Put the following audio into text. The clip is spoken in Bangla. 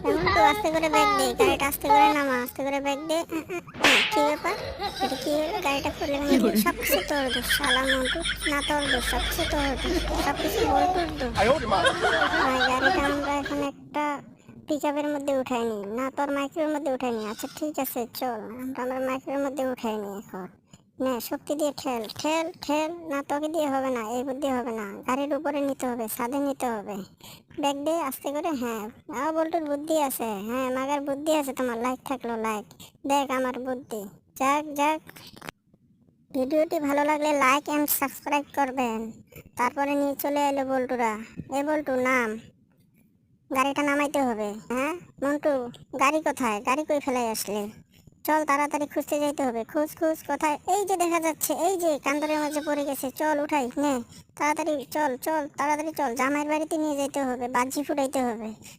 এখন তো আস্তে করে ব্যাগ দে, গাড়িটা আস্তে করে নামা, আস্তে করে ব্যাগ দে। কি ব্যাপার, এটা কি হলো? গাড়িটা খুলে ভেঙে দিল। সবকিছু তোর দোষ শালা মন্টু, না তোর দোষ, সবকিছু তোর দোষ, সবকিছু বল্টুর দোষ। গাড়িটা আমরা এখন একটা পিকআপের মধ্যে উঠাই নি, না তোর মাইক্রোর মধ্যে উঠাই নি। আচ্ছা ঠিক আছে চল, আমরা মাইক্রোর মধ্যে উঠাই নি এখন। না শক্তি দিয়ে ঠেল ঠেল ঠেল, না তোকে দিয়ে হবে না, এই বুদ্ধি হবে না, গাড়ির উপরে নিতে হবে, ছাদে নিতে হবে। ব্যাগ দে আস্তে করে। হ্যাঁ বল্টুর বুদ্ধি আছে, হ্যাঁ মাগার বুদ্ধি আছে। তোমার লাইক থাকলো লাইক, দেখ আমার বুদ্ধি। যাক যাক, ভিডিওটি ভালো লাগলে লাইক এন্ড সাবস্ক্রাইব করবেন। তারপরে নিয়ে চলে এলো বল্টুরা। এ বল্টু নাম, গাড়িটা নামাইতে হবে। হ্যাঁ মন্টু, গাড়ি কোথায়? গাড়ি কই ফেলাই আসলে? চল তাড়াতাড়ি খুঁজতে যাইতে হবে। খুঁজ খুঁজ, কোথায়? এই যে দেখা যাচ্ছে, এই যে কান্দরের মাঝে পড়ে গেছে। চল উঠাই নে, তাড়াতাড়ি চল চল, তাড়াতাড়ি চল, জামাইয়ের বাড়িতে নিয়ে যেতে হবে, বাজি ফুটাইতে হবে।